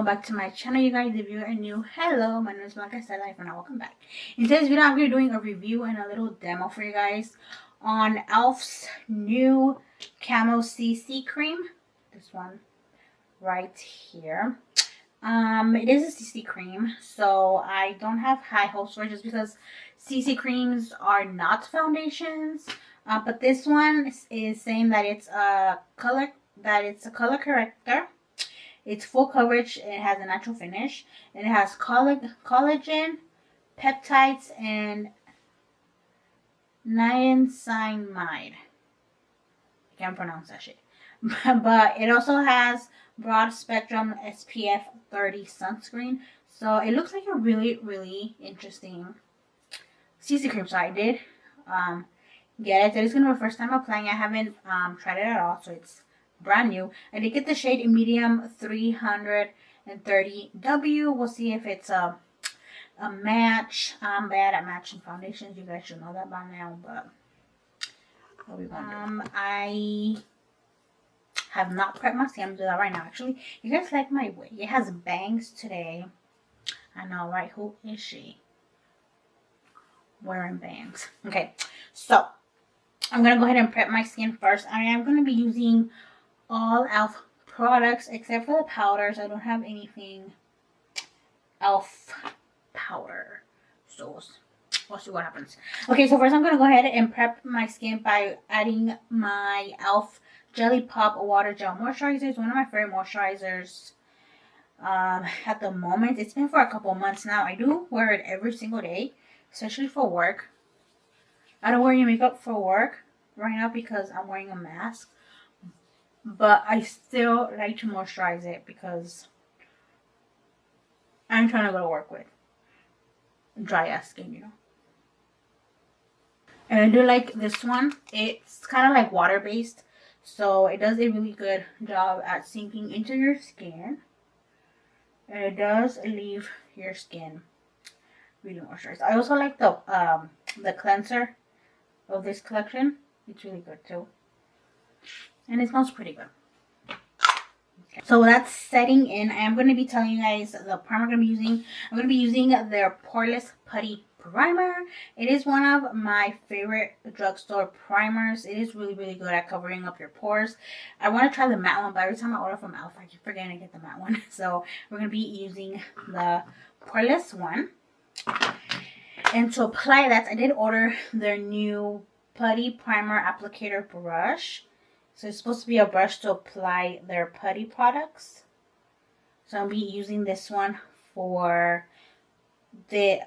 back to my channel, you guys. If you're new, hello, my name is BlancaEstelaBeauty and welcome back. In today's video, I'm going to be doing a review and a little demo for you guys on e.l.f.'s new Camo CC cream. This one right here. It is a CC cream, so I don't have high hopes for it just because CC creams are not foundations. But this one is saying that it's a color corrector. It's full coverage. It has a natural finish, and it has collagen, peptides, and niacinamide. I can't pronounce that shit. But it also has broad spectrum SPF 30 sunscreen. So it looks like a really interesting CC cream. So I did get it. It's gonna be my first time applying. I haven't tried it at all, so it's brand new. I did get the shade medium 330W. We'll see if it's a match. I'm bad at matching foundations. You guys should know that by now, but I have not prepped my skin. I'm doing that right now. Actually, you guys like my wig? It has bangs today. I know, right? Who is she? Wearing bangs. Okay, so I'm gonna go ahead and prep my skin first. I am gonna be using all e.l.f. products except for the powders. I don't have anything e.l.f. powder, so we'll see what happens. Okay, so first I'm gonna go ahead and prep my skin by adding my e.l.f. Jelly Pop Water Gel Moisturizer. It's one of my favorite moisturizers at the moment. It's been for a couple months now. I do wear it every single day, especially for work. I don't wear any makeup for work right now because I'm wearing a mask, but I still like to moisturize it because I'm trying to go to work with dry ass skin, you know. And I do like this one. It's kind of like water based, so it does a really good job at sinking into your skin, and it does leave your skin really moisturized. I also like the cleanser of this collection. It's really good too, and it smells pretty good. Okay. So that's setting in. I am going to be telling you guys the primer I'm going to be using. I'm going to be using their Poreless Putty Primer. It is one of my favorite drugstore primers. It is really good at covering up your pores. I want to try the matte one, but every time I order from e.l.f. I keep forgetting to get the matte one. So we're going to be using the Poreless one. And to apply that, I did order their new Putty Primer Applicator brush. So it's supposed to be a brush to apply their putty products. So I'll be using this one for the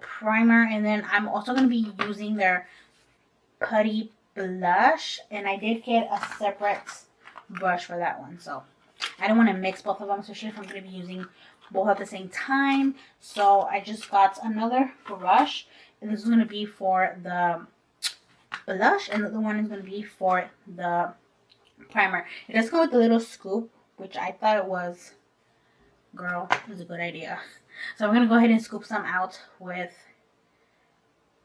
primer, and then I'm also going to be using their putty blush, and I did get a separate brush for that one. So I don't want to mix both of them, especially if I'm going to be using both at the same time. So I just got another brush, and this is going to be for the blush, and the other one is going to be for the primer. It does come with a little scoop, which I thought it was a good idea. So I'm going to go ahead and scoop some out with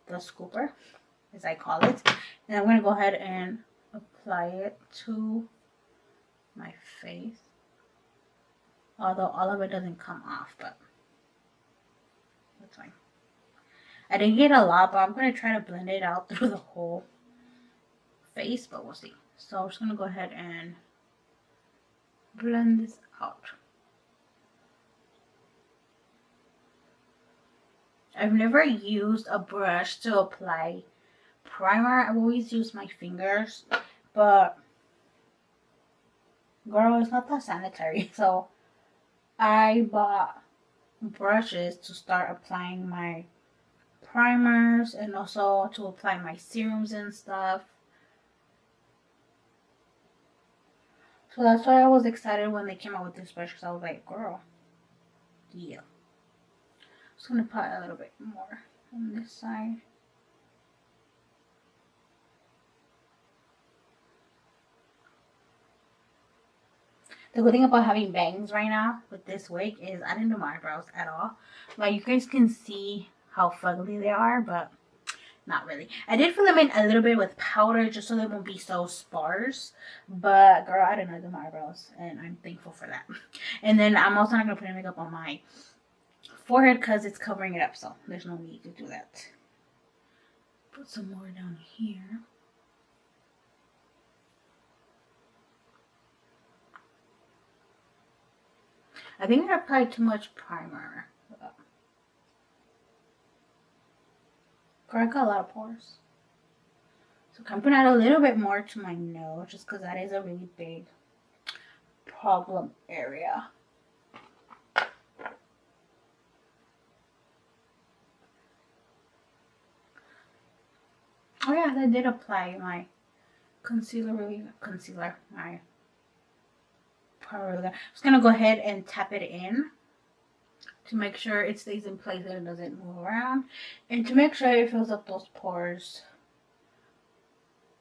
the scooper, as I call it, and I'm going to go ahead and apply it to my face. Although all of it doesn't come off, but that's fine. I didn't get a lot, but I'm going to try to blend it out through the whole face, but we'll see. So I'm just going to go ahead and blend this out. I've never used a brush to apply primer. I've always used my fingers, but girl, it's not that sanitary. So I bought brushes to start applying my primers and also to apply my serums and stuff. So that's why I was excited when they came out with this brush, because I was like, girl, yeah. Just gonna apply a little bit more on this side. The good thing about having bangs right now with this wig is I didn't do my eyebrows at all. Like, you guys can see how fugly they are, but Not really. I did fill them in a little bit with powder just so they won't be so sparse. But girl, I didn't know my eyebrows, and I'm thankful for that. And then I'm also not gonna put any makeup on my forehead because it's covering it up, so there's no need to do that. Put some more down here. I think I applied too much primer. Girl, I got a lot of pores. So I'm putting out a little bit more to my nose just because that is a really big problem area. Oh yeah, I did apply my concealer, my powder. I'm just gonna go ahead and tap it in to make sure it stays in place and it doesn't move around, and to make sure it fills up those pores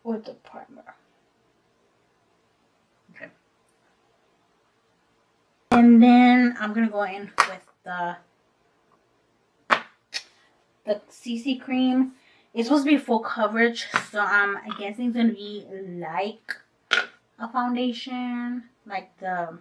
with the primer. Okay. And then I'm gonna go in with the CC cream. It's supposed to be full coverage, so I'm guessing it's gonna be like a foundation, like the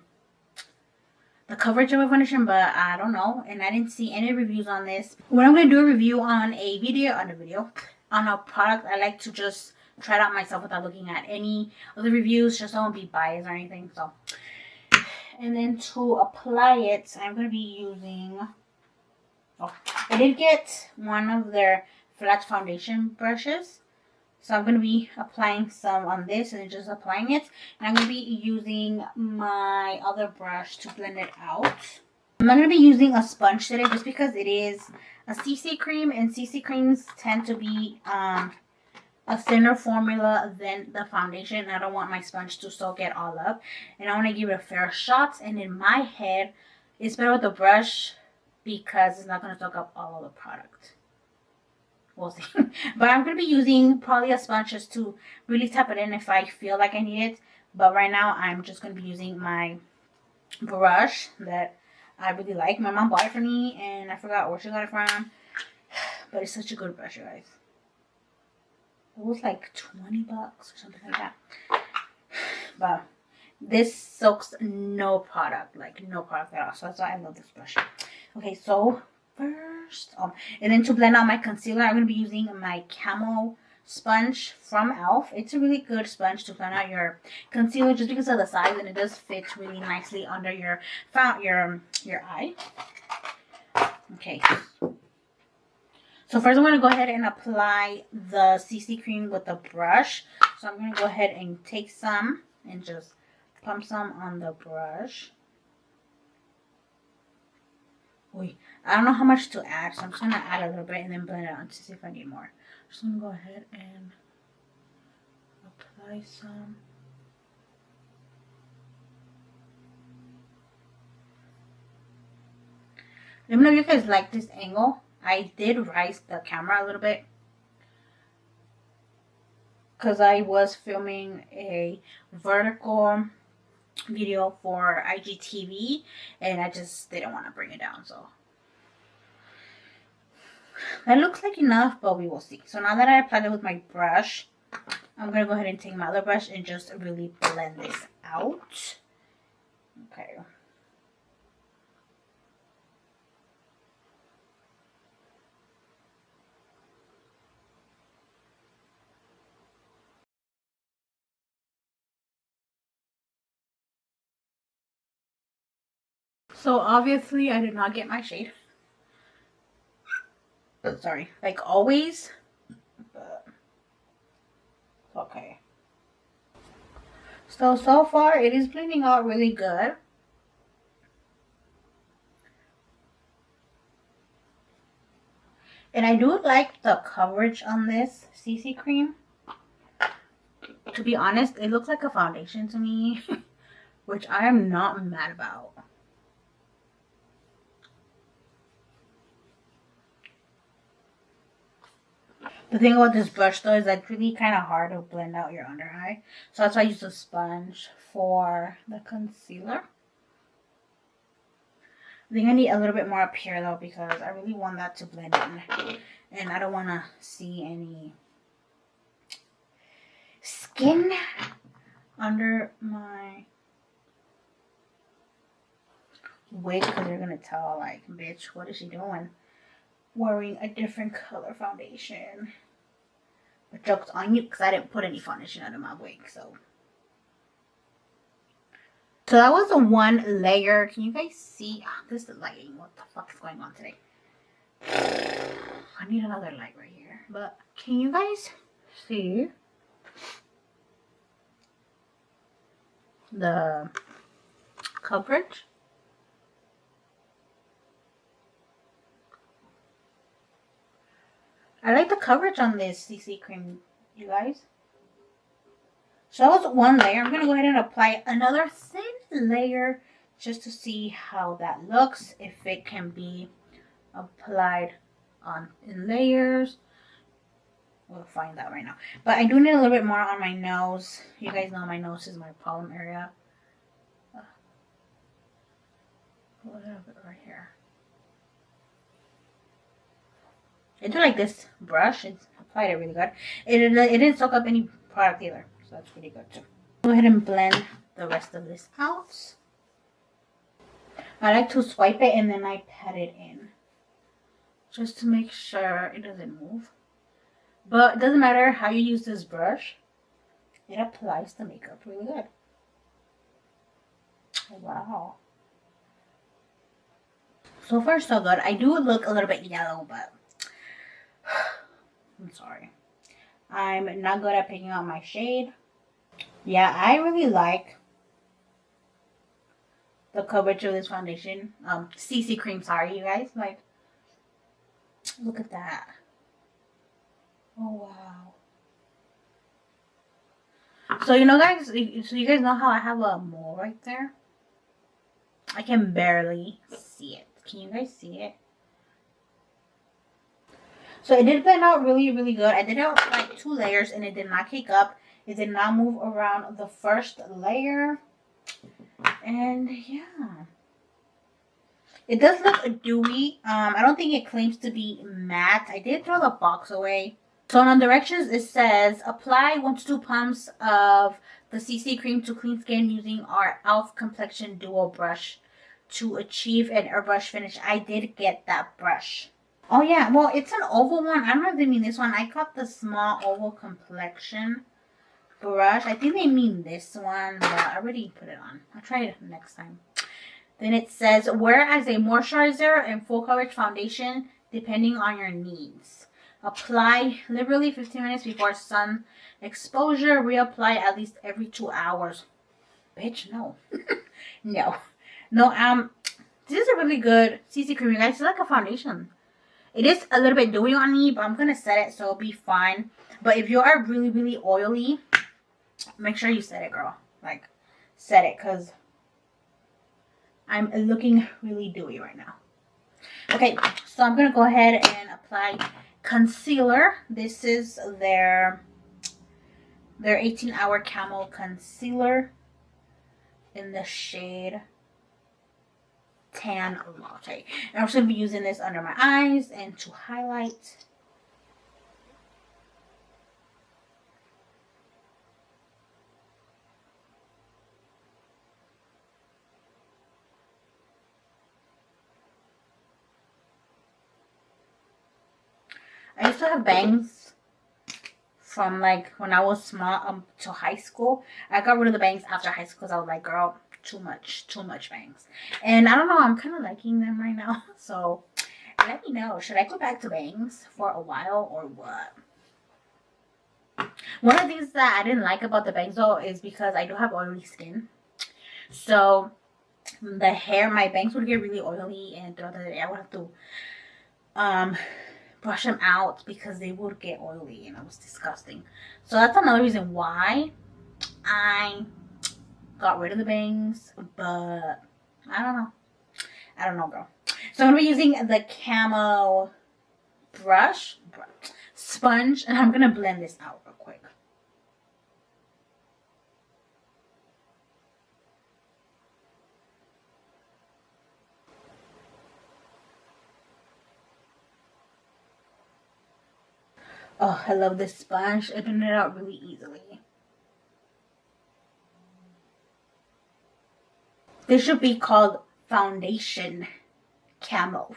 coverage of a foundation, but I don't know, and I didn't see any reviews on this. When I'm gonna do a review on a product, I like to just try it out myself without looking at any of the reviews, just so I won't be biased or anything. So, and then to apply it, I'm gonna be using. Oh, I did get one of their flat foundation brushes, so I'm going to be applying some on this and just applying it, and I'm going to be using my other brush to blend it out. I'm not going to be using a sponge today just because it is a CC cream, and CC creams tend to be a thinner formula than the foundation. I don't want my sponge to soak it all up, and I want to give it a fair shot. And in my head, it's better with the brush because it's not going to soak up all of the product. We'll see. But I'm going to be using probably a sponge just to really tap it in if I feel like I need it. But right now, I'm just going to be using my brush that I really like. My mom bought it for me, and I forgot where she got it from. But it's such a good brush, you guys. It was like 20 bucks or something like that. But this soaks no product, like no product at all. So that's why I love this brush. Okay, so first, and then to blend out my concealer, I'm going to be using my Camo sponge from e.l.f. It's a really good sponge to blend out your concealer just because of the size, and it does fit really nicely under your eye. Okay. So first I'm going to go ahead and apply the CC cream with the brush. So I'm going to go ahead and take some and just pump some on the brush. Wait, I don't know how much to add, so I'm just going to add a little bit and then blend it out to see if I need more. I'm just going to go ahead and apply some. Let me know if you guys like this angle. I did rise the camera a little bit because I was filming a vertical video for IGTV and I just didn't want to bring it down. So that looks like enough, but we will see. So now that I applied it with my brush, I'm going to go ahead and take my other brush and just really blend this out. Okay. So obviously I did not get my shade. Sorry, like always. But okay. So far it is blending out really good. And I do like the coverage on this CC cream. To be honest, it looks like a foundation to me, which I am not mad about. The thing about this brush though is that it's really kind of hard to blend out your under eye. So that's why I use a sponge for the concealer. I think I need a little bit more up here though, because I really want that to blend in. And I don't want to see any skin under my wig, because they're going to tell, like, bitch, what is she doing? Wearing a different color foundation. But joke's on you, because I didn't put any foundation under my wig, so. So that was the one layer. Can you guys see? Oh, this is lighting. What the fuck is going on today? I need another light right here. But can you guys see the coverage? I like the coverage on this CC cream, you guys. So that was one layer. I'm going to go ahead and apply another thin layer just to see how that looks. If it can be applied on in layers. We'll find out right now. But I do need a little bit more on my nose. You guys know my nose is my problem area. A little bit right here. I do like this brush. It's applied it really good. It didn't soak up any product either. So that's pretty good too. Go ahead and blend the rest of this out. I like to swipe it and then I pat it in. Just to make sure it doesn't move. But it doesn't matter how you use this brush. It applies the makeup really good. Wow. So far so good. I do look a little bit yellow, but I'm sorry. I'm not good at picking out my shade. Yeah, I really like the coverage of this foundation. CC cream, sorry you guys. Like, look at that. Oh wow. So you know guys, so you guys know how I have a mole right there? I can barely see it. Can you guys see it? So it did blend out really, really good. I did it like 2 layers and it did not cake up. It did not move around the first layer. And yeah. It does look dewy. I don't think it claims to be matte. I did throw the box away. So on the directions it says, apply 1 to 2 pumps of the CC cream to clean skin using our e.l.f Complexion Duo brush to achieve an airbrush finish. I did get that brush. Oh yeah, well it's an oval one. I don't know if they mean this one. I got the small oval complexion brush. I think they mean this one, but I already put it on. I'll try it next time. Then it says, wear as a moisturizer and full coverage foundation depending on your needs. Apply liberally 15 minutes before sun exposure. Reapply at least every 2 hours. Bitch, no. No. No, this is a really good CC cream, you guys. It's like a foundation. It is a little bit dewy on me, but I'm going to set it so it'll be fine. But if you are really, really oily, make sure you set it, girl. Like, set it, because I'm looking really dewy right now. Okay, so I'm going to go ahead and apply concealer. This is their 18-hour Camo concealer in the shade Tan Latte. And I'm just going to be using this under my eyes and to highlight. I used to have bangs from like when I was small to high school. I got rid of the bangs after high school because I was like, girl, too much bangs. And I don't know, I'm kind of liking them right now. So let me know, should I go back to bangs for a while or what? One of the things that I didn't like about the bangs though is because I do have oily skin. So the hair, my bangs would get really oily, and throughout the day I would have to brush them out because they would get oily and it was disgusting. So that's another reason why I got rid of the bangs, but I don't know, girl. So I'm gonna be using the Camo sponge, and I'm gonna blend this out real quick. Oh, I love this sponge. It blended it out really easily. This should be called foundation camo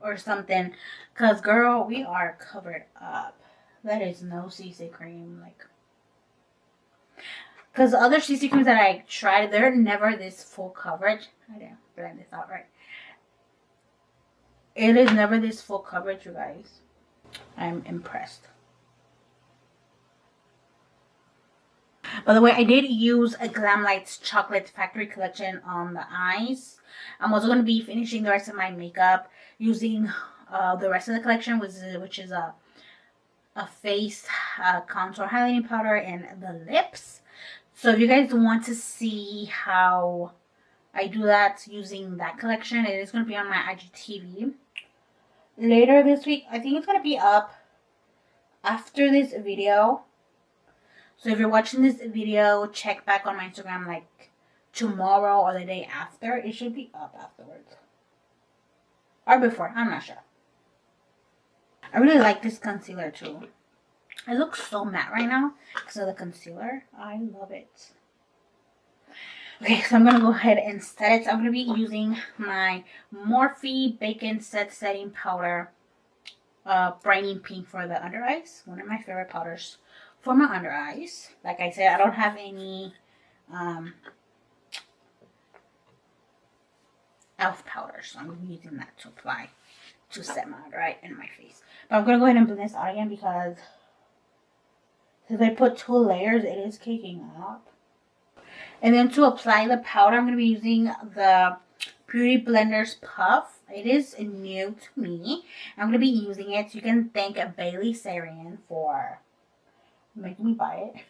or something, because girl, we are covered up. That is no CC cream, like, because the other CC creams that I tried, they're never this full coverage. I didn't blend this out right. It is never this full coverage, you guys. I'm impressed. By the way, I did use a Glamlight's Chocolate Factory Collection on the eyes. I'm also going to be finishing the rest of my makeup using the rest of the collection, which is a face contour highlighting powder and the lips. So if you guys want to see how I do that using that collection, it is going to be on my IGTV later this week. I think it's going to be up after this video. So if you're watching this video, check back on my Instagram like tomorrow or the day after. It should be up afterwards. Or before, I'm not sure. I really like this concealer too. It looks so matte right now because of the concealer. I love it. Okay, so I'm going to go ahead and set it. I'm going to be using my Morphe Bacon Set Setting Powder. Brightening Pink for the under eyes. One of my favorite powders for my under eyes. Like I said, I don't have any e.l.f powder, so I'm using that to apply to set my under eye and my face. But I'm going to go ahead and blend this out again because since I put 2 layers, it is caking up. And then to apply the powder, I'm going to be using the Beauty Blenders Puff. It is new to me. I'm going to be using it. You can thank 𝐵𝙤𝐿𝐼𝐵 for making me buy it.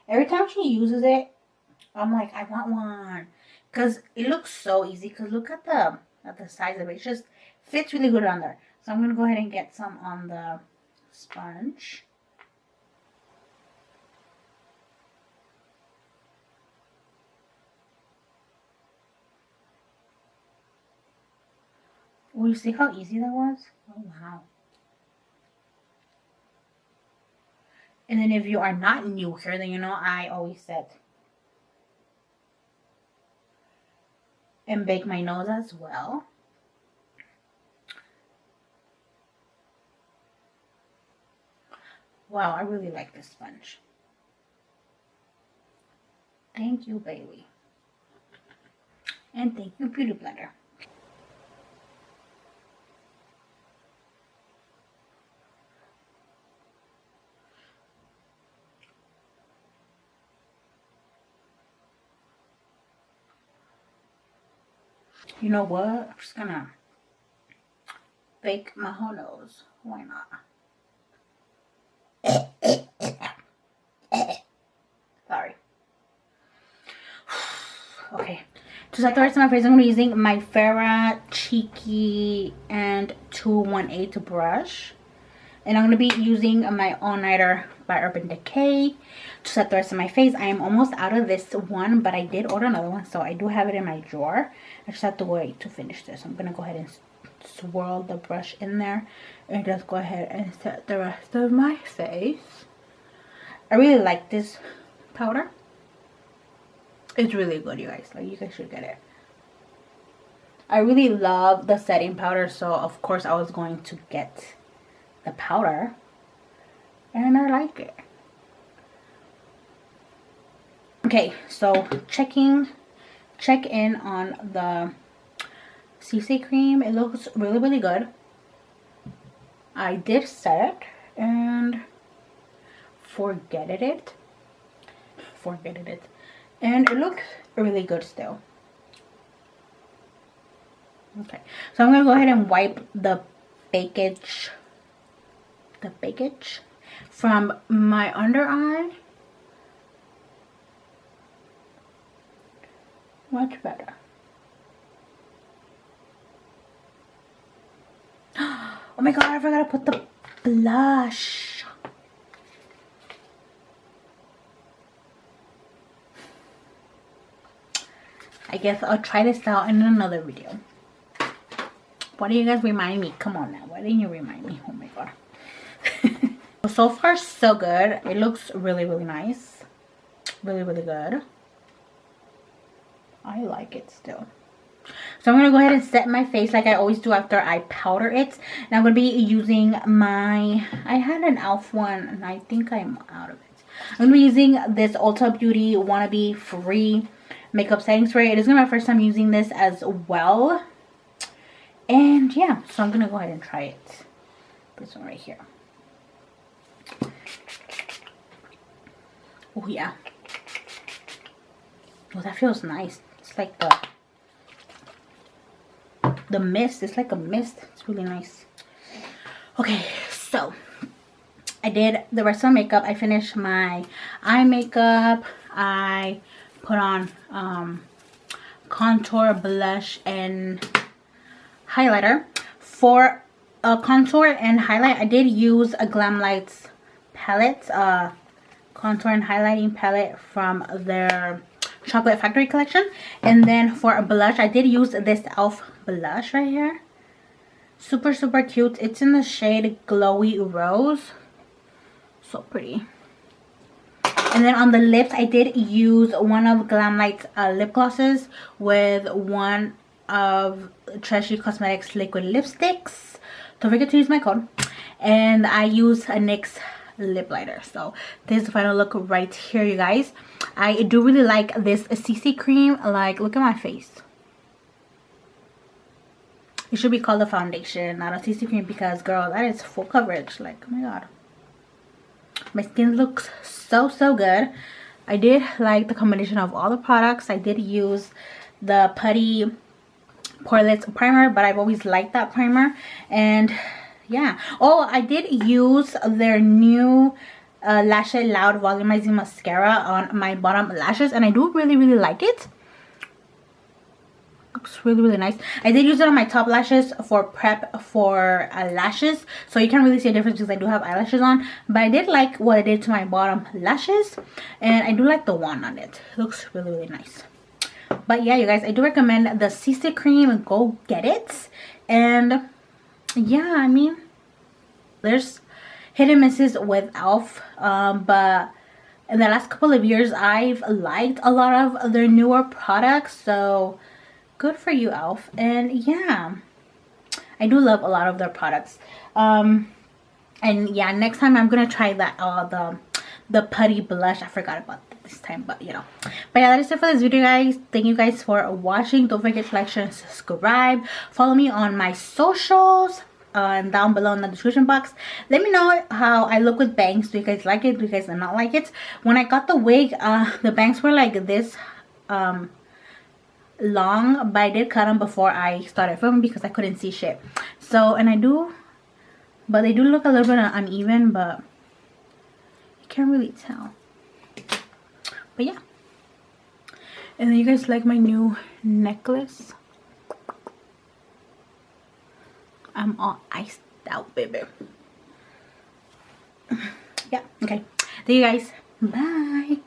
Every time she uses it, I'm like, I want one. Because it looks so easy. Because look at the size of it. It just fits really good on there. So I'm going to go ahead and get some on the sponge. Oh, you see how easy that was? Oh, wow. And then if you are not new here, then you know I always set and bake my nose as well. Wow, I really like this sponge. Thank you, Bailey. And thank you, Beauty Blender. You know what? I'm just gonna bake my whole nose. Why not? Sorry. Okay. To set the rest of my face, I'm going to be using my Farrah Cheeky and 218 brush. And I'm going to be using my All Nighter by Urban Decay to set the rest of my face. I am almost out of this one, but I did order another one, so I do have it in my drawer. I just have to wait to finish this. I'm going to go ahead and swirl the brush in there and just go ahead and set the rest of my face. I really like this powder. It's really good, you guys. Like, you guys should get it. I really love the setting powder, so of course I was going to get the powder, and I like it. Okay, so check in on the CC cream. It looks really, really good. I did set it and forgetted it. And it looks really good still. Okay, so I'm gonna go ahead and wipe the bakage from my under eye. Much better. Oh my god, I forgot to put the blush. I guess I'll try this out in another video. Why do you guys remind me? Come on now. Why didn't you remind me? Oh my god. So far so good. It looks really, really nice. Really, really good. I like it still. So I'm going to go ahead and set my face like I always do after I powder it. And I'm going to be using my... I had an e.l.f. one and I think I'm out of it. I'm going to be using this Ulta Beauty Wannabe Free Makeup Setting Spray. It is going to be my first time using this as well. And yeah, so I'm going to go ahead and try it. This one right here. Oh yeah. Oh, that feels nice. It's like the mist. It's like a mist. It's really nice. Okay, so I did the rest of my makeup. I finished my eye makeup. I put on contour, blush, and highlighter. For contour and highlight, I did use a Glam Lights palette, contour and highlighting palette from their Chocolate Factory collection. And then for a blush, I did use this e.l.f. blush right here. Super, super cute. It's in the shade Glowy Rose. So pretty. And then on the lips, I did use one of Glam Light's lip glosses with one of E.l.f Cosmetics liquid lipsticks. Don't forget to use my code. And I use a NYX lip liner. So this is the final look right here, you guys. I do really like this CC cream. Like, look at my face. It should be called a foundation, not a CC cream, because girl, that is full coverage. Like, oh my god. My skin looks so, so good. I did like the combination of all the products. I did use the Putty Poreless primer, but I've always liked that primer. And yeah. Oh, I did use their new Lash Loud Volumizing Mascara on my bottom lashes, and I do really, really like it. Looks really, really nice. I did use it on my top lashes for prep for lashes, so you can't really see a difference because I do have eyelashes on, but I did like what I did to my bottom lashes, and I do like the wand on it. It looks really, really nice. But yeah, you guys, I do recommend the CC cream. Go get it. And yeah, I mean, there's hit and misses with e.l.f. But in the last couple of years, I've liked a lot of their newer products. So good for you, e.l.f. And yeah, I do love a lot of their products. And yeah, next time I'm gonna try that the Putty blush. I forgot about that this time, but you know. But yeah, that is it for this video, guys. Thank you guys for watching. Don't forget to like, share, and subscribe. Follow me on my socials and down below in the description box. Let me know how I look with bangs. Do you guys like it? Do you guys not like it? When I got the wig, the bangs were like this long, but I did cut them before I started filming because I couldn't see shit. So, and but they do look a little bit uneven, but you can't really tell. But yeah. And then you guys like my new necklace? I'm all iced out, baby. Yeah, okay. See you guys. Bye.